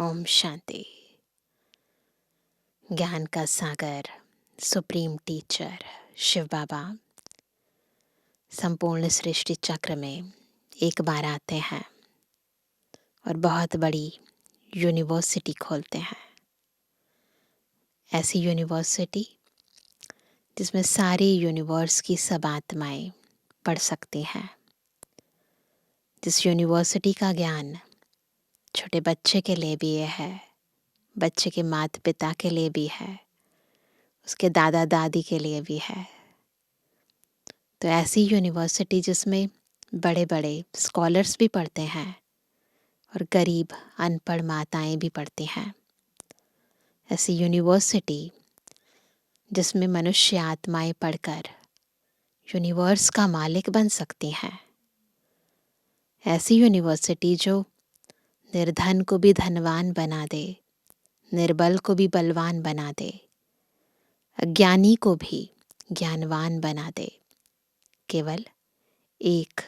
ओम शांति। ज्ञान का सागर supreme teacher Shiv बाबा संपूर्ण सृष्टि चक्र में एक बार आते हैं और बहुत बड़ी यूनिवर्सिटी खोलते हैं। ऐसी यूनिवर्सिटी जिसमें सारी यूनिवर्स की सब आत्माएं पढ़ सकती हैं। जिस यूनिवर्सिटी का ज्ञान छोटे बच्चे के लिए भी है, बच्चे के माता पिता के लिए भी है, उसके दादा दादी के लिए भी है। तो ऐसी यूनिवर्सिटी जिसमें बड़े बड़े स्कॉलर्स भी पढ़ते हैं और गरीब अनपढ़ माताएं भी पढ़ती हैं। ऐसी यूनिवर्सिटी जिसमें मनुष्य आत्माएं पढ़कर यूनिवर्स का मालिक बन सकती हैं। ऐसी यूनिवर्सिटी जो निर्धन को भी धनवान बना दे, निर्बल को भी बलवान बना दे, अज्ञानी को भी ज्ञानवान बना दे। केवल एक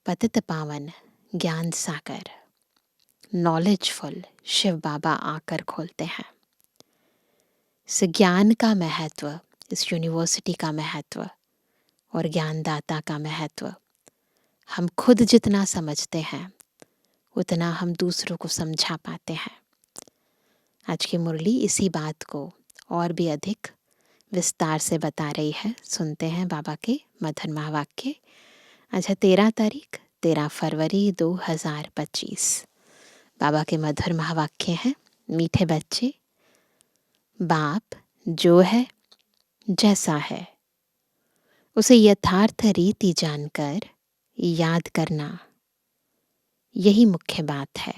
पतित पावन ज्ञान सागर नॉलेजफुल शिव बाबा आकर खोलते हैं। इस ज्ञान का महत्व, इस यूनिवर्सिटी का महत्व और ज्ञानदाता का महत्व हम खुद जितना समझते हैं उतना हम दूसरों को समझा पाते हैं। आज की मुरली इसी बात को और भी अधिक विस्तार से बता रही है। सुनते हैं बाबा के मधुर महावाक्य। आज है 13 फरवरी 2025। बाबा के मधुर महावाक्य हैं। मीठे बच्चे, बाप जो है जैसा है उसे यथार्थ रीति जानकर याद करना, यही मुख्य बात है।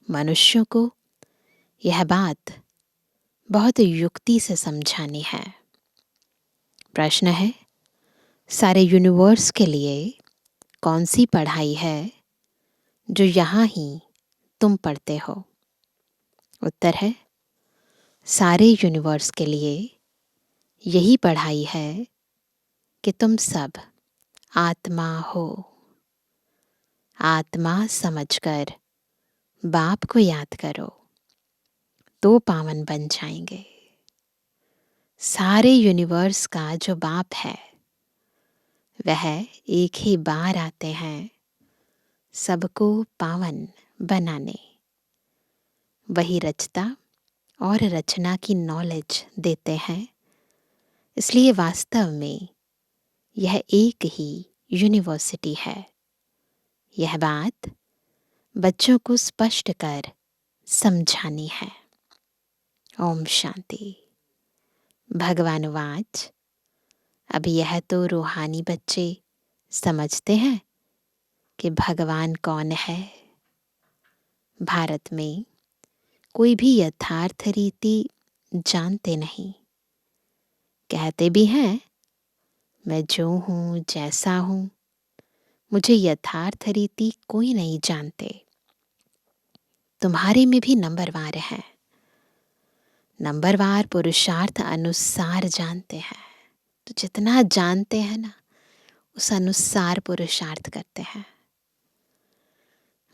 मनुष्यों को यह बात बहुत युक्ति से समझानी है। प्रश्न है, सारे यूनिवर्स के लिए कौन सी पढ़ाई है जो यहाँ ही तुम पढ़ते हो? उत्तर है, सारे यूनिवर्स के लिए यही पढ़ाई है कि तुम सब आत्मा हो। आत्मा समझकर बाप को याद करो तो पावन बन जाएंगे। सारे यूनिवर्स का जो बाप है वह एक ही बार आते हैं सबको पावन बनाने। वही रचता और रचना की नॉलेज देते हैं। इसलिए वास्तव में यह एक ही यूनिवर्सिटी है। यह बात बच्चों को स्पष्ट कर समझानी है। ओम शांति। भगवानुवाच, अभी यह तो रूहानी बच्चे समझते हैं कि भगवान कौन है। भारत में कोई भी यथार्थ रीति जानते नहीं। कहते भी हैं मैं जो हूँ जैसा हूँ, मुझे यथार्थ रीति कोई नहीं जानते। तुम्हारे में भी नंबरवार है। नंबरवार पुरुषार्थ अनुसार जानते हैं। तो जितना जानते हैं ना उस अनुसार पुरुषार्थ करते हैं।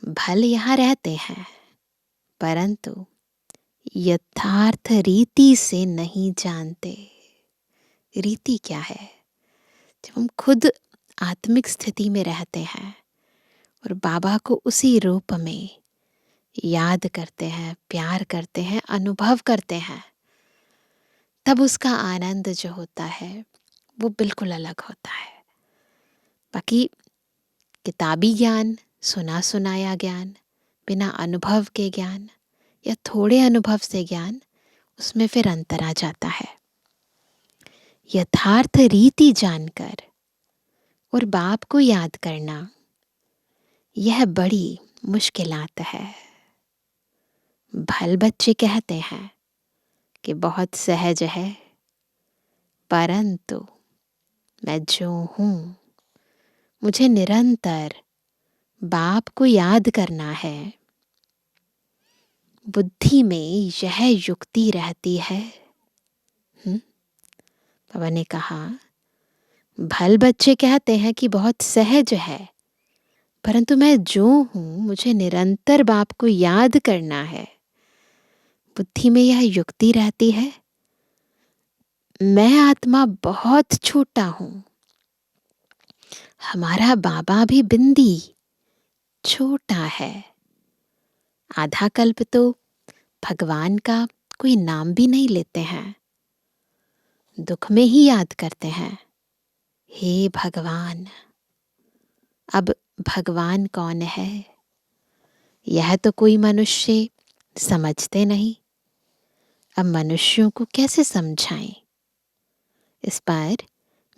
भल यहाँ रहते हैं परंतु यथार्थ रीति से नहीं जानते। रीति क्या है? जब हम खुद आत्मिक स्थिति में रहते हैं और बाबा को उसी रूप में याद करते हैं, प्यार करते हैं, अनुभव करते हैं, तब उसका आनंद जो होता है वो बिल्कुल अलग होता है। बाकी किताबी ज्ञान, सुना सुनाया ज्ञान, बिना अनुभव के ज्ञान या थोड़े अनुभव से ज्ञान, उसमें फिर अंतर आ जाता है। यथार्थ रीति जानकर और बाप को याद करना, यह बड़ी मुश्किलात है। भल बच्चे कहते हैं कि बहुत सहज है, परंतु मैं जो हूँ मुझे निरंतर बाप को याद करना है। बुद्धि में यह युक्ति रहती है। बाबा ने कहा भल बच्चे कहते हैं कि बहुत सहज है, परंतु मैं जो हूँ मुझे निरंतर बाप को याद करना है। बुद्धि में यह युक्ति रहती है, मैं आत्मा बहुत छोटा हूँ, हमारा बाबा भी बिंदी छोटा है। आधा कल्प तो भगवान का कोई नाम भी नहीं लेते हैं, दुख में ही याद करते हैं, हे भगवान। अब भगवान कौन है यह तो कोई मनुष्य समझते नहीं। अब मनुष्यों को कैसे समझाएं? इस पर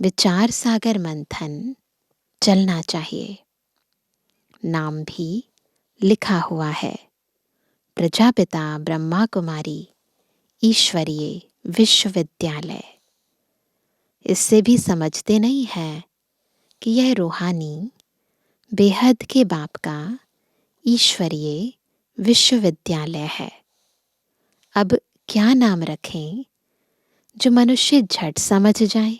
विचार सागर मंथन चलना चाहिए। नाम भी लिखा हुआ है, प्रजापिता ब्रह्मा कुमारी ईश्वरीय विश्वविद्यालय। इससे भी समझते नहीं है कि यह रूहानी बेहद के बाप का ईश्वरीय विश्वविद्यालय है। अब क्या नाम रखें जो मनुष्य झट समझ जाए?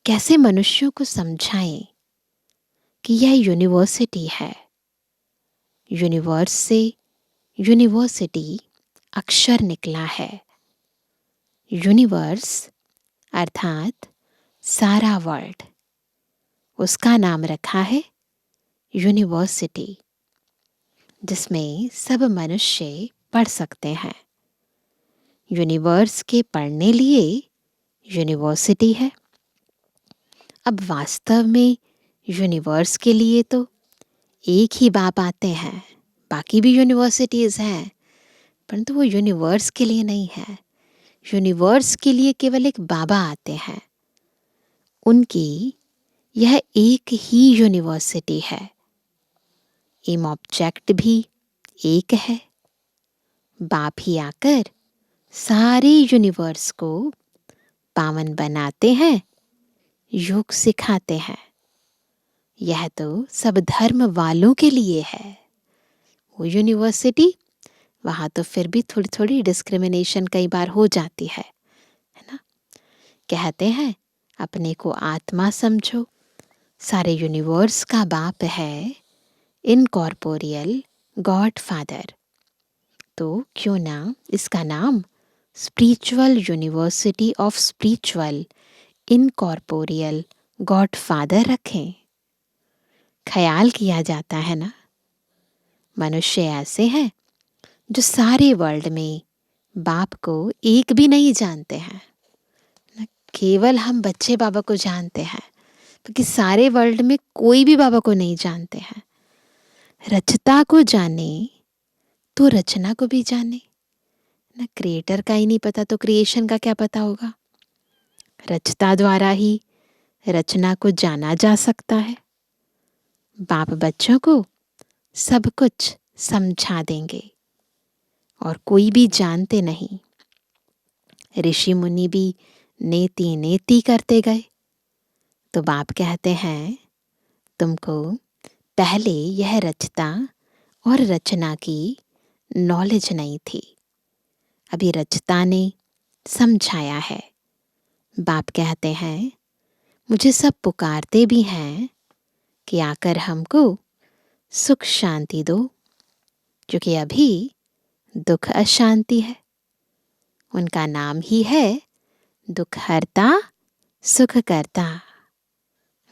कैसे मनुष्यों को समझाएं कि यह यूनिवर्सिटी है? यूनिवर्स से यूनिवर्सिटी अक्षर निकला है। यूनिवर्स अर्थात सारा वर्ल्ड, उसका नाम रखा है यूनिवर्सिटी, जिसमें सब मनुष्य पढ़ सकते हैं। यूनिवर्स के पढ़ने लिए यूनिवर्सिटी है। अब वास्तव में यूनिवर्स के लिए तो एक ही बाप आते हैं, बाकी भी यूनिवर्सिटीज़ हैं, परंतु वो यूनिवर्स के लिए नहीं है। यूनिवर्स के लिए केवल एक बाबा आते हैं, उनकी यह एक ही यूनिवर्सिटी है। एम ऑब्जेक्ट भी एक है। बाप ही आकर सारे यूनिवर्स को पावन बनाते हैं, योग सिखाते हैं। यह तो सब धर्म वालों के लिए है। वो यूनिवर्सिटी, वहाँ तो फिर भी थोड़ी थोड़ी डिस्क्रिमिनेशन कई बार हो जाती है ना। कहते हैं अपने को आत्मा समझो, सारे यूनिवर्स का बाप है इनकॉर्पोरियल गॉड फादर। तो क्यों ना इसका नाम spiritual university of spiritual incorporeal God father रखें। ख्याल किया जाता है ना, मनुष्य ऐसे हैं जो सारे वर्ल्ड में बाप को एक भी नहीं जानते हैं। केवल हम बच्चे बाबा को जानते हैं, क्योंकि सारे वर्ल्ड में कोई भी बाबा को नहीं जानते हैं। रचता को जाने तो रचना को भी जाने ना। क्रिएटर का ही नहीं पता तो क्रिएशन का क्या पता होगा। रचता द्वारा ही रचना को जाना जा सकता है। बाप बच्चों को सब कुछ समझा देंगे और कोई भी जानते नहीं। ऋषि मुनि भी नेति नेति करते गए तो बाप कहते हैं तुमको पहले यह रचता और रचना की नॉलेज नहीं थी, अभी रचता ने समझाया है। बाप कहते हैं मुझे सब पुकारते भी हैं कि आकर हमको सुख शांति दो, क्योंकि अभी दुख अशांति है। उनका नाम ही है दुख हरता सुख करता।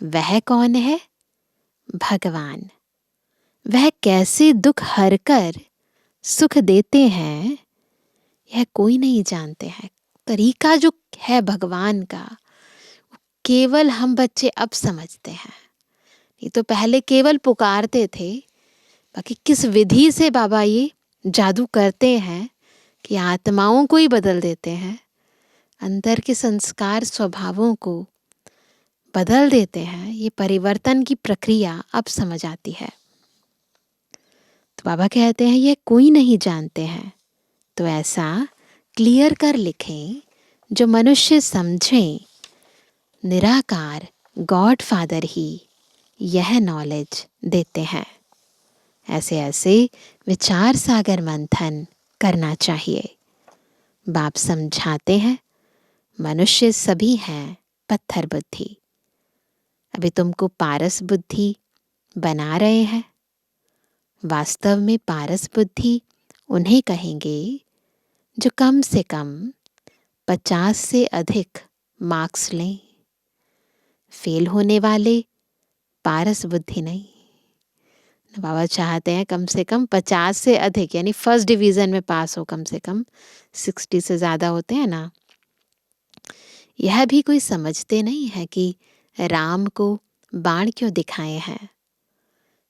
वह कौन है? भगवान। वह कैसे दुख हर कर सुख देते हैं यह कोई नहीं जानते हैं। तरीका जो है भगवान का, केवल हम बच्चे अब समझते हैं। ये तो पहले केवल पुकारते थे, बाकी किस विधि से बाबा ये जादू करते हैं कि आत्माओं को ही बदल देते हैं, अंदर के संस्कार स्वभावों को बदल देते हैं। ये परिवर्तन की प्रक्रिया अब समझ आती है। तो बाबा कहते हैं ये कोई नहीं जानते हैं, तो ऐसा क्लियर कर लिखें जो मनुष्य समझें। निराकार गॉड फादर ही यह नॉलेज देते हैं। ऐसे ऐसे विचार सागर मंथन करना चाहिए। बाप समझाते हैं मनुष्य सभी हैं पत्थर बुद्धि। अभी तुमको पारस बुद्धि बना रहे हैं। वास्तव में पारस बुद्धि उन्हें कहेंगे जो कम से कम 50 से अधिक मार्क्स लें। फेल होने वाले पारस बुद्धि नहीं। बाबा चाहते हैं कम से कम 50 से अधिक, यानी फर्स्ट डिवीजन में पास हो, कम से कम 60 से ज़्यादा होते हैं ना। यह भी कोई समझते नहीं है कि राम को बाण क्यों दिखाए हैं,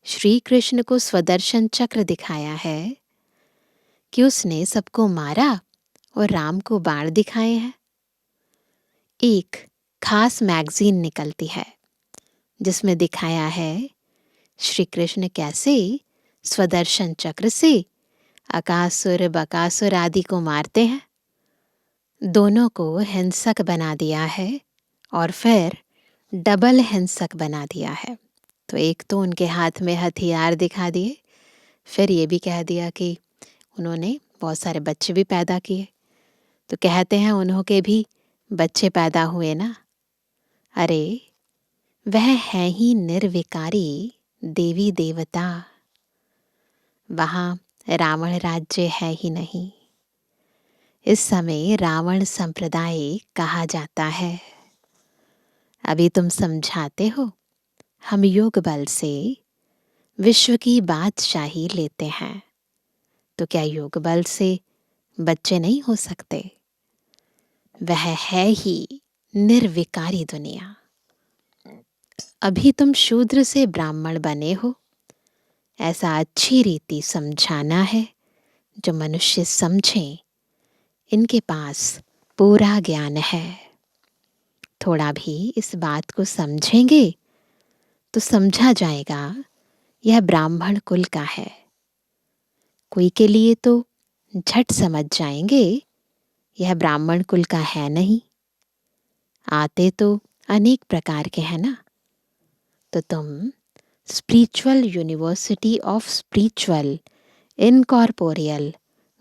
श्री कृष्ण को स्वदर्शन चक्र दिखाया है कि उसने सबको मारा और राम को बाण दिखाए हैं। एक खास मैगजीन निकलती है जिसमें दिखाया है श्री कृष्ण कैसे स्वदर्शन चक्र से अकासुर बकासुर आदि को मारते हैं। दोनों को हिंसक बना दिया है और फिर डबल हिंसक बना दिया है। तो एक तो उनके हाथ में हथियार दिखा दिए, फिर ये भी कह दिया कि उन्होंने बहुत सारे बच्चे भी पैदा किए। तो कहते हैं उन्हों के भी बच्चे पैदा हुए ना। अरे वह है ही निर्विकारी देवी देवता, वहाँ रावण राज्य है ही नहीं। इस समय रावण संप्रदाय कहा जाता है। अभी तुम समझाते हो हम योग बल से विश्व की बादशाही लेते हैं, तो क्या योग बल से बच्चे नहीं हो सकते? वह है ही निर्विकारी दुनिया। अभी तुम शूद्र से ब्राह्मण बने हो, ऐसा अच्छी रीति समझाना है जो मनुष्य समझें। इनके पास पूरा ज्ञान है। थोड़ा भी इस बात को समझेंगे तो समझा जाएगा यह ब्राह्मण कुल का है। कोई के लिए तो झट समझ जाएंगे यह ब्राह्मण कुल का है नहीं। आते तो अनेक प्रकार के हैं ना। तो तुम spiritual university of spiritual incorporeal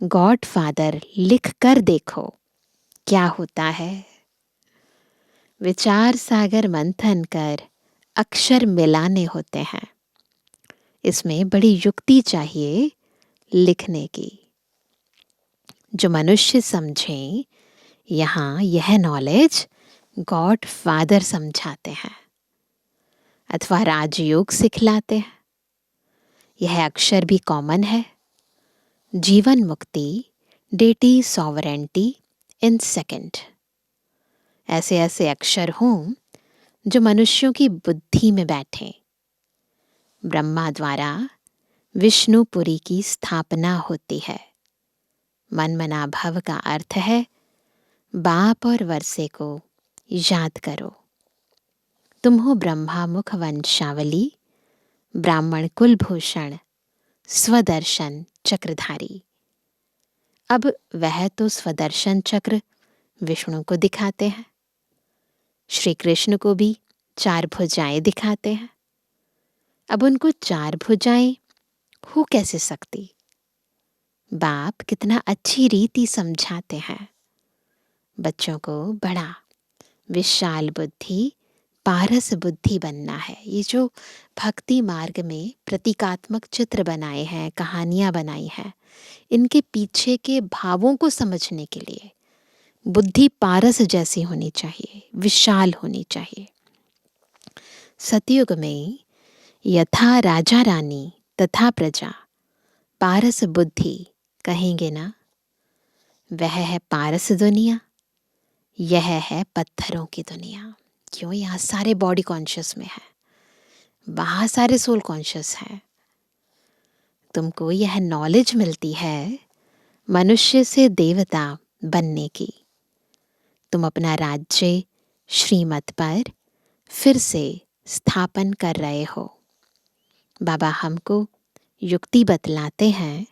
God father लिख कर देखो क्या होता है। विचार सागर मंथन कर अक्षर मिलाने होते हैं। इसमें बड़ी युक्ति चाहिए लिखने की। जो मनुष्य समझें, यहाँ यह नॉलेज गॉड फादर समझाते हैं अथवा राजयोग सिखलाते हैं। यह अक्षर भी कॉमन है। जीवन मुक्ति, डेटी सॉवरेंटी इन सेकंड, ऐसे ऐसे अक्षर हों जो मनुष्यों की बुद्धि में बैठे। ब्रह्मा द्वारा विष्णुपुरी की स्थापना होती है। मन मना भव का अर्थ है बाप और वर्षे को याद करो। तुम हो ब्रह्मा मुख वंशावली, ब्राह्मण कुलभूषण, स्वदर्शन चक्रधारी। अब वह तो स्वदर्शन चक्र विष्णु को दिखाते हैं, श्री कृष्ण को भी 4 भुजाएं दिखाते हैं। अब उनको 4 भुजाएं हो कैसे सकती? बाप कितना अच्छी रीति समझाते हैं। बच्चों को बड़ा विशाल बुद्धि, पारस बुद्धि बनना है। ये जो भक्ति मार्ग में प्रतीकात्मक चित्र बनाए हैं, कहानियां बनाई हैं, इनके पीछे के भावों को समझने के लिए बुद्धि पारस जैसी होनी चाहिए, विशाल होनी चाहिए। सतयुग में यथा राजा रानी तथा प्रजा, पारस बुद्धि कहेंगे ना। वह है पारस दुनिया, यह है पत्थरों की दुनिया। क्यों? यहाँ सारे बॉडी कॉन्शियस में है, वहाँ सारे सोल कॉन्शियस है। तुमको यह नॉलेज मिलती है मनुष्य से देवता बनने की। तुम अपना राज्य श्रीमत पर फिर से स्थापन कर रहे हो। बाबा हमको युक्ति बतलाते हैं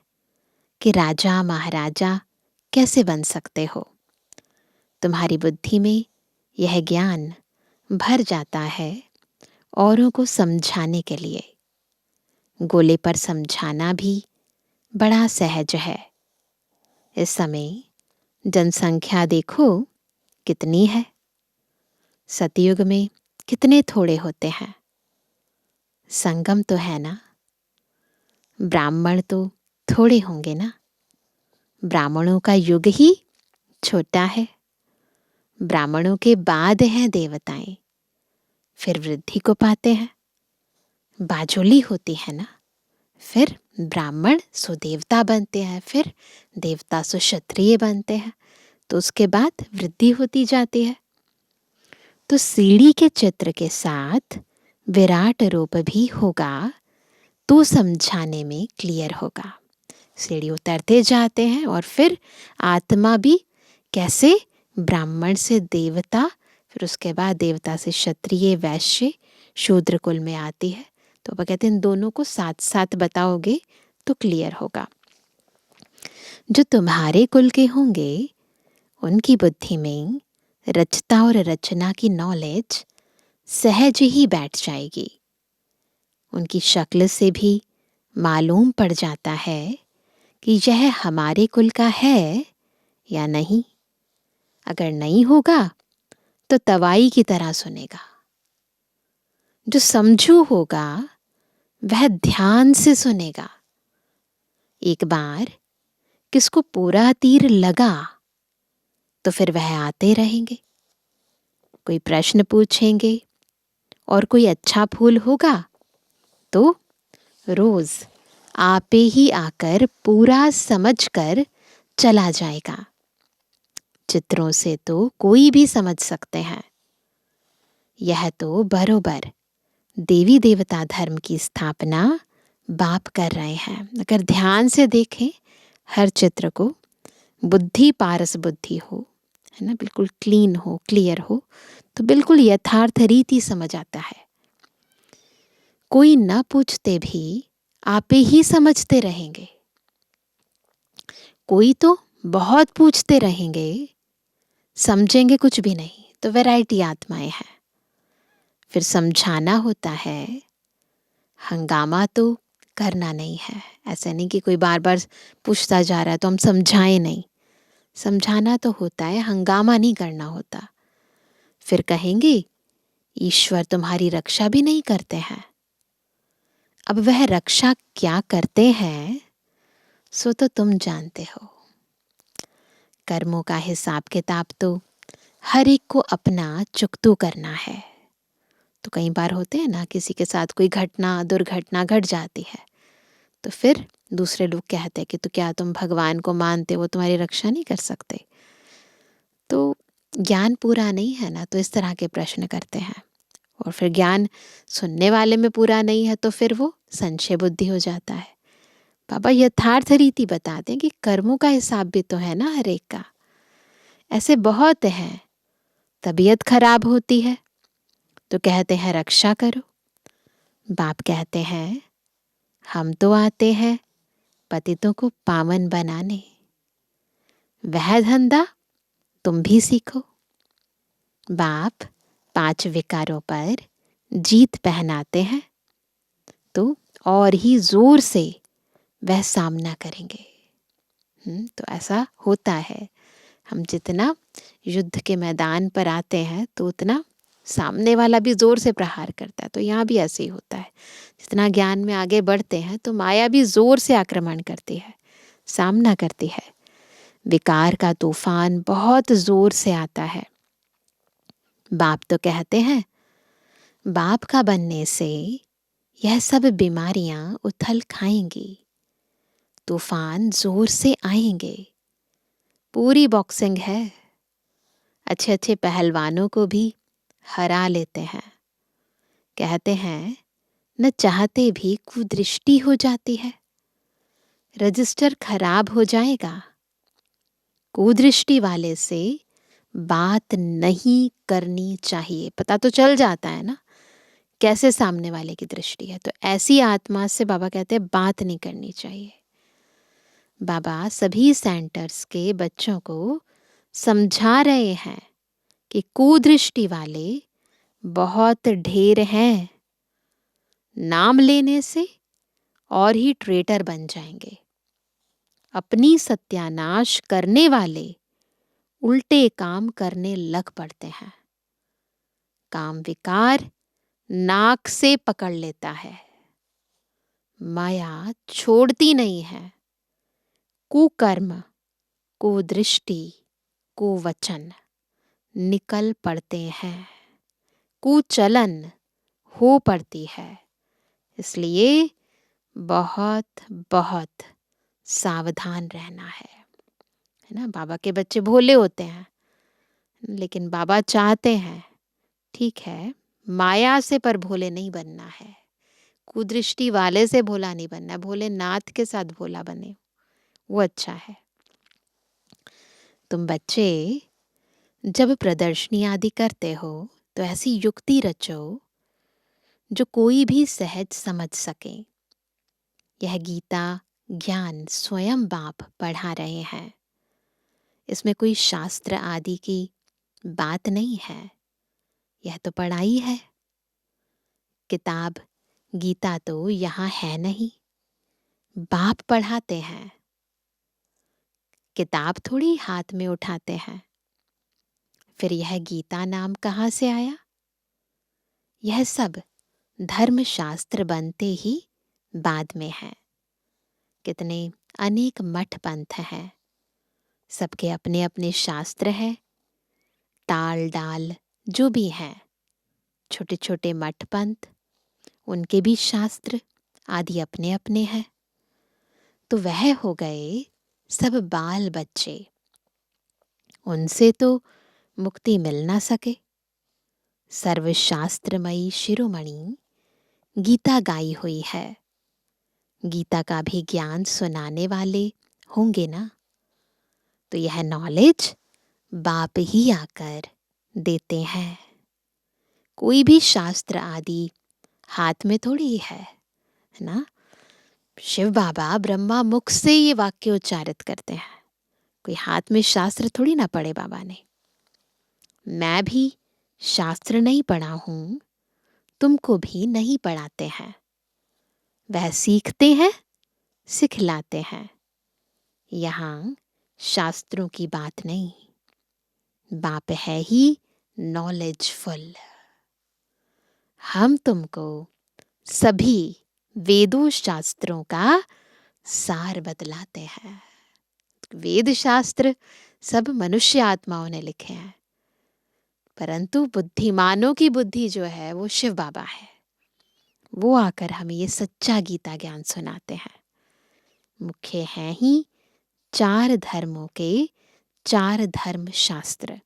कि राजा महाराजा कैसे बन सकते हो। तुम्हारी बुद्धि में यह ज्ञान भर जाता है औरों को समझाने के लिए। गोले पर समझाना भी बड़ा सहज है। इस समय जनसंख्या देखो कितनी है। सतयुग में कितने थोड़े होते हैं। संगम तो है ना, ब्राह्मण तो थोड़े होंगे ना। ब्राह्मणों का युग ही छोटा है। ब्राह्मणों के बाद हैं देवताएं, फिर वृद्धि को पाते हैं। बाजुली होती है ना, फिर ब्राह्मण सो देवता बनते हैं, फिर देवता सो क्षत्रिय बनते हैं, तो उसके बाद वृद्धि होती जाती है। तो सीढ़ी के चित्र के साथ विराट रूप भी होगा तो समझाने में क्लियर होगा। सीढ़ी उतरते जाते हैं और फिर आत्मा भी कैसे ब्राह्मण से देवता, फिर उसके बाद देवता से क्षत्रिय, वैश्य, शूद्र कुल में आती है। तो वह कहते हैं इन दोनों को साथ साथ बताओगे तो क्लियर होगा। जो तुम्हारे कुल के होंगे उनकी बुद्धि में रचता और रचना की नॉलेज सहज ही बैठ जाएगी। उनकी शक्ल से भी मालूम पड़ जाता है कि यह हमारे कुल का है या नहीं। अगर नहीं होगा तो तवाई की तरह सुनेगा। जो समझू होगा वह ध्यान से सुनेगा। एक बार किसको पूरा तीर लगा तो फिर वह आते रहेंगे। कोई प्रश्न पूछेंगे और कोई अच्छा फूल होगा तो रोज आपे ही आकर पूरा समझकर चला जाएगा। चित्रों से तो कोई भी समझ सकते हैं। यह तो बरोबर देवी देवता धर्म की स्थापना बाप कर रहे हैं। अगर ध्यान से देखें हर चित्र को, बुद्धि पारस बुद्धि हो, है ना, बिल्कुल क्लीन हो, क्लियर हो, तो बिल्कुल यथार्थ रीति समझ आता है। कोई न पूछते भी आपे ही समझते रहेंगे। कोई तो बहुत पूछते रहेंगे, समझेंगे कुछ भी नहीं। तो वैरायटी आत्माएं हैं। फिर समझाना होता है, हंगामा तो करना नहीं है। ऐसा नहीं कि कोई बार बार पूछता जा रहा है तो हम समझाएं नहीं। समझाना तो होता है, हंगामा नहीं करना होता। फिर कहेंगे ईश्वर तुम्हारी रक्षा भी नहीं करते हैं। अब वह रक्षा क्या करते हैं सो तो तुम जानते हो। कर्मों का हिसाब किताब तो हर एक को अपना चुकतू करना है। तो कई बार होते हैं ना, किसी के साथ कोई घटना दुर्घटना घट जाती है तो फिर दूसरे लोग कहते हैं कि तो क्या तुम भगवान को मानते हो, तुम्हारी रक्षा नहीं कर सकते। तो ज्ञान पूरा नहीं है ना, तो इस तरह के प्रश्न करते हैं। और फिर ज्ञान सुनने वाले में पूरा नहीं है तो फिर वो संशय बुद्धि हो जाता है। बाबा यथार्थ रीति बता दें कि कर्मों का हिसाब भी तो है ना हर एक का। ऐसे बहुत हैं, तबीयत खराब होती है तो कहते हैं रक्षा करो। बाप कहते हैं हम तो आते हैं पतितों को पावन बनाने, वह धंधा तुम भी सीखो। बाप 5 विकारों पर जीत पहनाते हैं तो और ही जोर से वह सामना करेंगे। तो ऐसा होता है। हम जितना युद्ध के मैदान पर आते हैं तो उतना सामने वाला भी जोर से प्रहार करता है। तो यहाँ भी ऐसे ही होता है। जितना ज्ञान में आगे बढ़ते हैं तो माया भी जोर से आक्रमण करती है, सामना करती है। विकार का तूफान बहुत जोर से आता है। बाप तो कहते हैं बाप का बनने से यह सब बीमारियां उथल खाएंगी, तूफान जोर से आएंगे। पूरी बॉक्सिंग है, अच्छे अच्छे पहलवानों को भी हरा लेते हैं। कहते हैं न चाहते भी कुदृष्टि हो जाती है, रजिस्टर खराब हो जाएगा। कुदृष्टि वाले से बात नहीं करनी चाहिए। पता तो चल जाता है ना कैसे सामने वाले की दृष्टि है। तो ऐसी आत्मा से बाबा कहते हैं बात नहीं करनी चाहिए। बाबा सभी सेंटर्स के बच्चों को समझा रहे हैं कि कुदृष्टि वाले बहुत ढेर हैं। नाम लेने से और ही ट्रेटर बन जाएंगे। अपनी सत्यानाश करने वाले उल्टे काम करने लग पड़ते हैं। काम विकार नाक से पकड़ लेता है। माया छोड़ती नहीं है। कुकर्म, कुदृष्टि, कुवचन निकल पड़ते हैं। कुचलन हो पड़ती है। इसलिए बहुत बहुत सावधान रहना है ना। बाबा के बच्चे भोले होते हैं, लेकिन बाबा चाहते हैं, ठीक है, माया से पर भोले नहीं बनना है। कुदृष्टि वाले से भोला नहीं बनना है। भोलेनाथ के साथ भोला बने, वो अच्छा है। तुम बच्चे जब प्रदर्शनी आदि करते हो तो ऐसी युक्ति रचो जो कोई भी सहज समझ सके। यह गीता ज्ञान स्वयं बाप पढ़ा रहे हैं। इसमें कोई शास्त्र आदि की बात नहीं है। यह तो पढ़ाई है। किताब गीता तो यहाँ है नहीं, बाप पढ़ाते हैं। किताब थोड़ी हाथ में उठाते हैं। फिर यह गीता नाम कहाँ से आया? यह सब धर्मशास्त्र बनते ही बाद में है। कितने अनेक मठ पंथ हैं, सबके अपने अपने शास्त्र हैं। ताल डाल जो भी हैं, छोटे छोटे मठ पंथ, उनके भी शास्त्र आदि अपने अपने हैं। तो वह हो गए सब बाल बच्चे। उनसे तो मुक्ति मिल ना सके। सर्वशास्त्रमयी शिरोमणि गीता गाई हुई है। गीता का भी ज्ञान सुनाने वाले होंगे ना। तो यह नॉलेज बाप ही आकर देते हैं। कोई भी शास्त्र आदि हाथ में थोड़ी है ना। शिव बाबा ब्रह्मा मुख से ये वाक्य उच्चारित करते हैं। कोई हाथ में शास्त्र थोड़ी ना पढ़े बाबा ने। मैं भी शास्त्र नहीं पढ़ा हूं, तुमको भी नहीं पढ़ाते हैं। वह सीखते हैं, सिखलाते हैं। यहाँ शास्त्रों की बात नहीं, बाप है ही नॉलेजफुल। हम तुमको सभी वेदों शास्त्रों का सार बतलाते हैं। वेद शास्त्र सब मनुष्य आत्माओं ने लिखे हैं, परंतु बुद्धिमानों की बुद्धि जो है वो शिव बाबा है। वो आकर हमें ये सच्चा गीता ज्ञान सुनाते हैं। मुख्य हैं ही 4 धर्मों के 4 धर्म शास्त्र।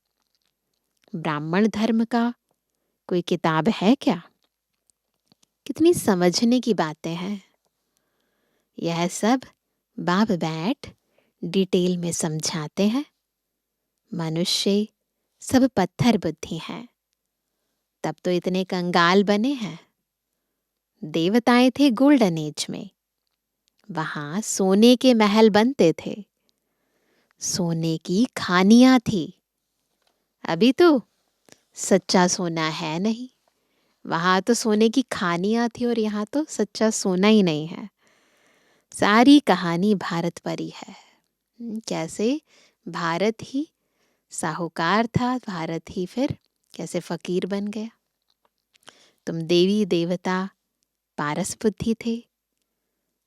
ब्राह्मण धर्म का कोई किताब है क्या? कितनी समझने की बातें हैं। यह सब बाप बैठ डिटेल में समझाते हैं। मनुष्य सब पत्थर बुद्धि हैं, तब तो इतने कंगाल बने हैं। देवताएं थे गोल्डन एज में, वहां सोने के महल बनते थे, सोने की खानियां थी। अभी तो सच्चा सोना है नहीं। वहां तो सोने की खानियां थी और यहाँ तो सच्चा सोना ही नहीं है। सारी कहानी भारत पर ही है। कैसे भारत ही साहूकार था, भारत ही फिर कैसे फकीर बन गया। तुम देवी देवता पारस बुद्धि थे,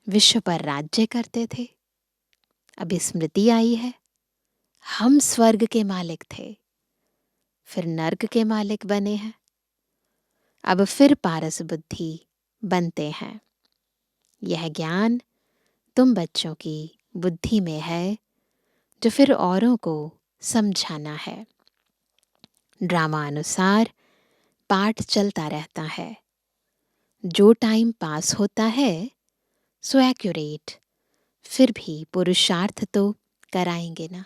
विश्व पर राज्य करते थे। अब स्मृति आई है, हम स्वर्ग के मालिक थे, फिर नर्क के मालिक बने हैं, अब फिर पारस बुद्धि बनते हैं। यह ज्ञान तुम बच्चों की बुद्धि में है, जो फिर औरों को समझाना है। ड्रामा अनुसार पाठ चलता रहता है। जो टाइम पास होता है सो एक्यूरेट, फिर भी पुरुषार्थ तो कराएंगे ना।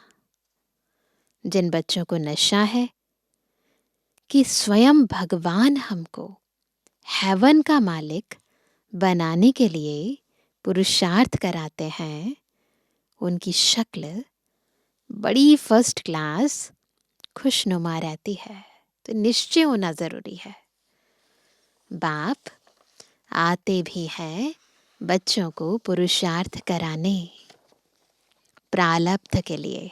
जिन बच्चों को नशा है कि स्वयं भगवान हमको हेवन का मालिक बनाने के लिए पुरुषार्थ कराते हैं, उनकी शक्ल बड़ी फर्स्ट क्लास खुशनुमा रहती है। तो निश्चय होना जरूरी है। बाप आते भी हैं बच्चों को पुरुषार्थ कराने, प्रारब्ध के लिए।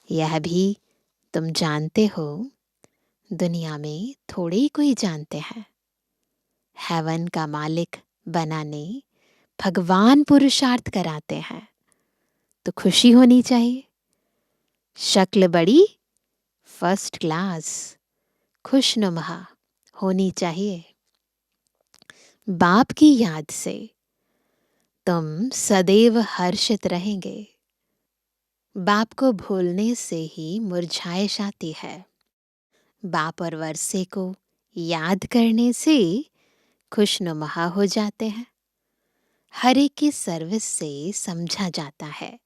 यह भी तुम जानते हो, दुनिया में थोड़े ही कोई जानते हैं। हेवन का मालिक बनाने भगवान पुरुषार्थ कराते हैं तो खुशी होनी चाहिए। शक्ल बड़ी फर्स्ट क्लास खुशनुमा होनी चाहिए। बाप की याद से तुम सदैव हर्षित रहेंगे। बाप को भूलने से ही मुरझाइश आती है। बाप और वर्षे को याद करने से खुशनुमा हो जाते हैं। हर एक की सर्विस से समझा जाता है।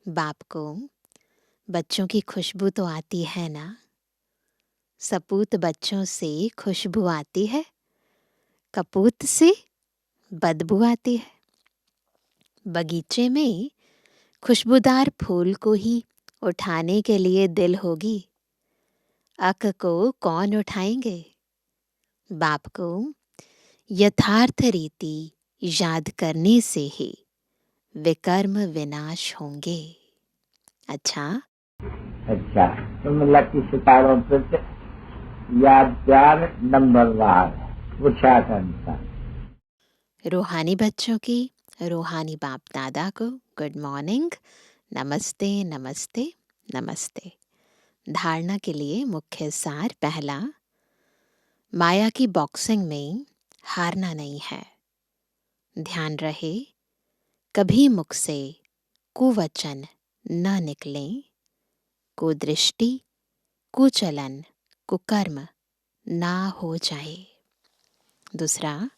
बाप को बच्चों की खुशबू तो आती है ना। सपूत बच्चों से खुशबू आती है, कपूत से बदबू आती है। बगीचे में खुशबूदार फूल को ही उठाने के लिए दिल होगी, अक को कौन उठाएंगे। बाप को यथार्थ रीति याद करने से ही विकर्म विनाश होंगे। अच्छा तुम लकी सितारों पर याद प्यार नंबरवार पूछा। रूहानी बच्चों की रूहानी बाप दादा को गुड मॉर्निंग, नमस्ते नमस्ते नमस्ते। धारणा के लिए मुख्य सार पहला, माया की बॉक्सिंग में हारना नहीं है। ध्यान रहे कभी मुख से कुवचन न निकले, कुदृष्टि कुचलन कुकर्म ना हो जाए। दूसरा,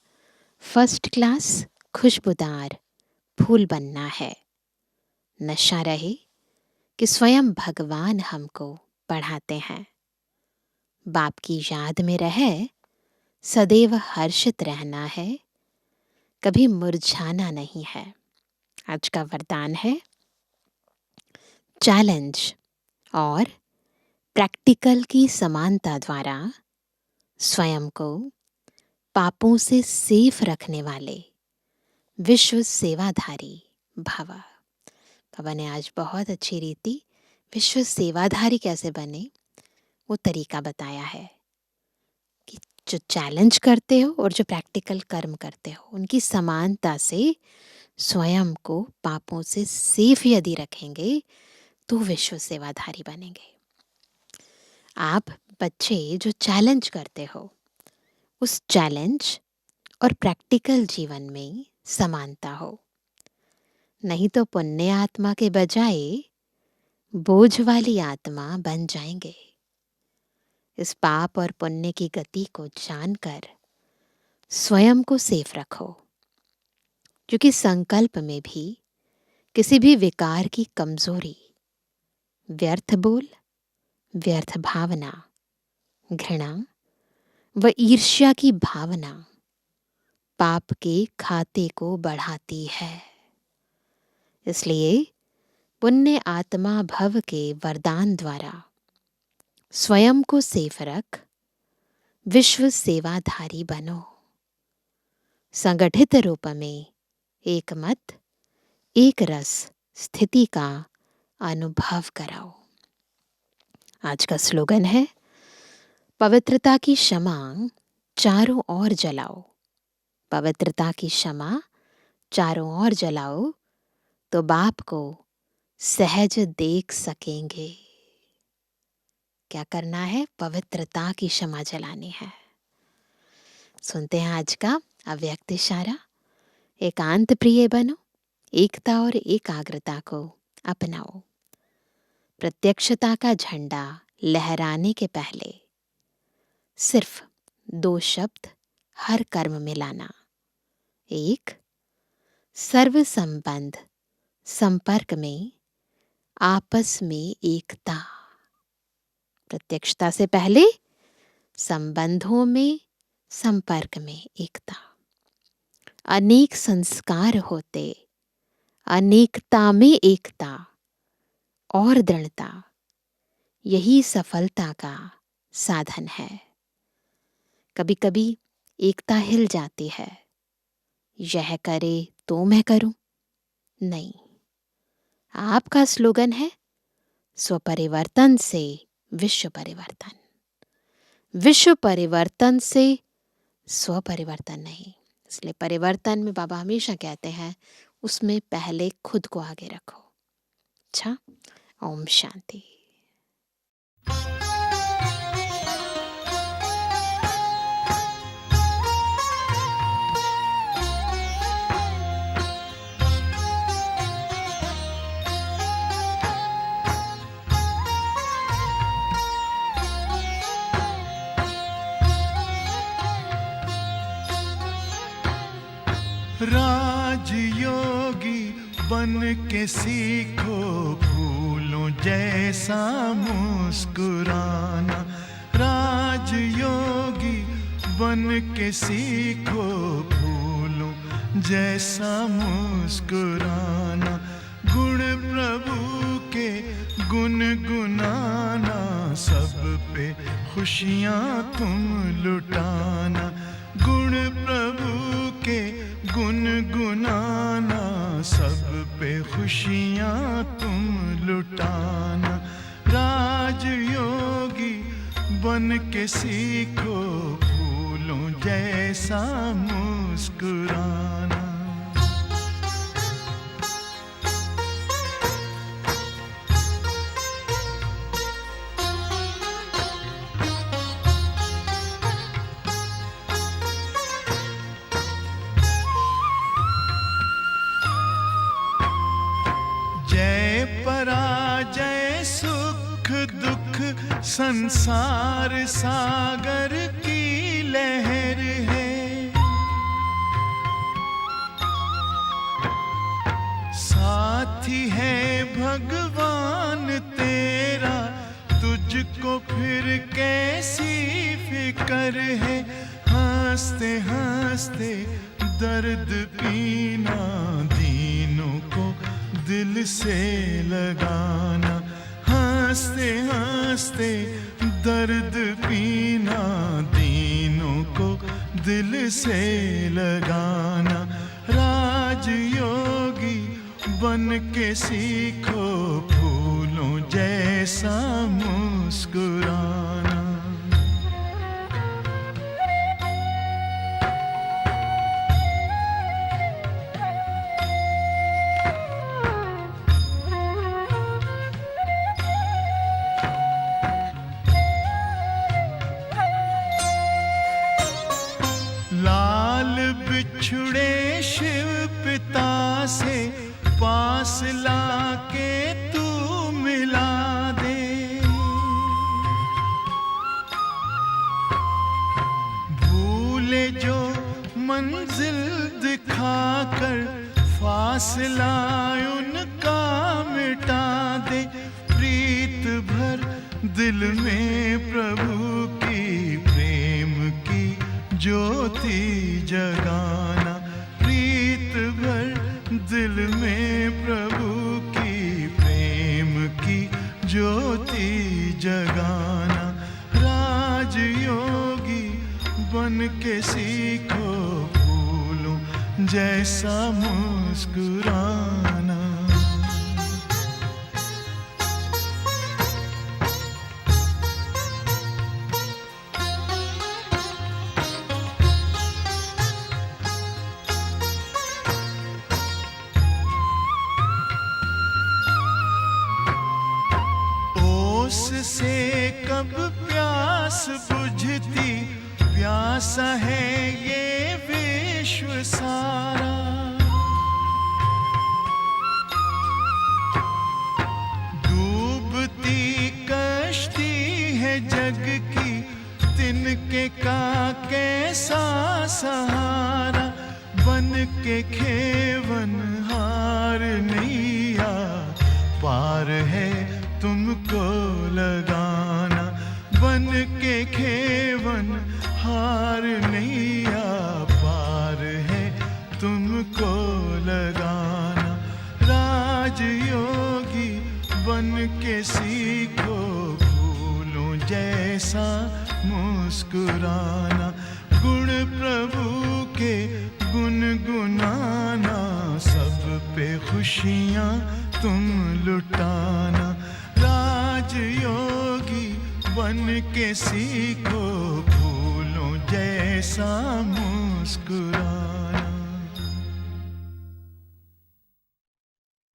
फर्स्ट क्लास खुशबूदार फूल बनना है। नशा रहे कि स्वयं भगवान हमको पढ़ाते हैं। बाप की याद में रहे सदैव हर्षित रहना है, कभी मुरझाना नहीं है। आज का वरदान है चैलेंज और प्रैक्टिकल की समानता द्वारा स्वयं को पापों से सेफ रखने वाले विश्व सेवाधारी भव। बाबा ने आज बहुत अच्छी रीति विश्व सेवाधारी कैसे बने वो तरीका बताया है कि जो चैलेंज करते हो और जो प्रैक्टिकल कर्म करते हो उनकी समानता से स्वयं को पापों से सेफ यदि रखेंगे तो विश्व सेवाधारी बनेंगे। आप बच्चे जो चैलेंज करते हो उस चैलेंज और प्रैक्टिकल जीवन में समानता हो, नहीं तो पुण्य आत्मा के बजाय बोझ वाली आत्मा बन जाएंगे। इस पाप और पुण्य की गति को जानकर स्वयं को सेफ रखो, क्योंकि संकल्प में भी किसी भी विकार की कमजोरी, व्यर्थ बोल, व्यर्थ भावना, घृणा व ईर्ष्या की भावना पाप के खाते को बढ़ाती है। इसलिए पुण्य आत्मा भव के वरदान द्वारा स्वयं को सेफ रख विश्व सेवाधारी बनो। संगठित रूप में एक मत एक रस स्थिति का अनुभव कराओ। आज का स्लोगन है पवित्रता की क्षमा चारों ओर जलाओ। पवित्रता की क्षमा चारों ओर जलाओ तो बाप को सहज देख सकेंगे। क्या करना है? पवित्रता की क्षमा जलानी है। सुनते हैं आज का अव्यक्त इशारा। एकांत प्रिय बनो, एकता और एकाग्रता को अपनाओ। प्रत्यक्षता का झंडा लहराने के पहले सिर्फ 2 शब्द हर कर्म में लाना। 1, सर्व संबंध संपर्क में आपस में एकता। प्रत्यक्षता से पहले संबंधों में संपर्क में एकता। अनेक संस्कार होते अनेकता में एकता और दृढ़ता, यही सफलता का साधन है। कभी कभी एकता हिल जाती है, यह करे तो मैं करूं, नहीं। आपका स्लोगन है स्वपरिवर्तन से विश्व परिवर्तन, विश्व परिवर्तन से स्व परिवर्तन नहीं। इसलिए परिवर्तन में बाबा हमेशा कहते हैं उसमें पहले खुद को आगे रखो। अच्छा, ओम शांति। राजयोगी बन के सीखो फूलों जैसा मुस्कुराना। राजयोगी बन के सीखो फूलों जैसा मुस्कुराना। गुण प्रभु के गुनगुनाना, सब पे खुशियाँ तुम लुटाना। गुण प्रभु के गुनगुनाना, सब पे खुशियाँ तुम लुटाना। राजयोगी बन के सीखो फूलों जैसा मुस्कुराना। पराजय सुख दुख संसार सागर की लहर है। साथी है भगवान तेरा, तुझको फिर कैसी फिकर है। हंसते हंसते दर्द पीना, दीनों को दिल से लगाना। हंसते हंसते दर्द पीना, दीनों को दिल से लगाना। राजयोगी बन के सीखो फूलों जैसा मुस्कुराना। बिछुड़े शिव पिता से पास लाके तू मिला दे। भूले जो मंजिल दिखाकर, फासला उनका मिटा दे। प्रीत भर दिल में प्रभु की, प्रेम की ज्योति जगाना। प्रीत भर दिल में प्रभु की, प्रेम की ज्योति जगाना। राजयोगी बन के सीखो फूलों जैसा मुस्कुराना। से कब प्यास बुझती, प्यासा है ये विश्व सारा। डूबती कश्ती है जग की, तिनके का कैसा सहारा। बन के खेवन हार नैया, पार है तुमको लगाना। बन के खेवन हार नैया, पार है तुमको लगाना। राजयोगी बन के सीखो फूलों जैसा मुस्कुराना। गुण प्रभु के गुनगुनाना, सब पे खुशियाँ तुम लुटाना। राजयोगी बन के सीखो फूलों जैसा ऐसा मुस्कुराना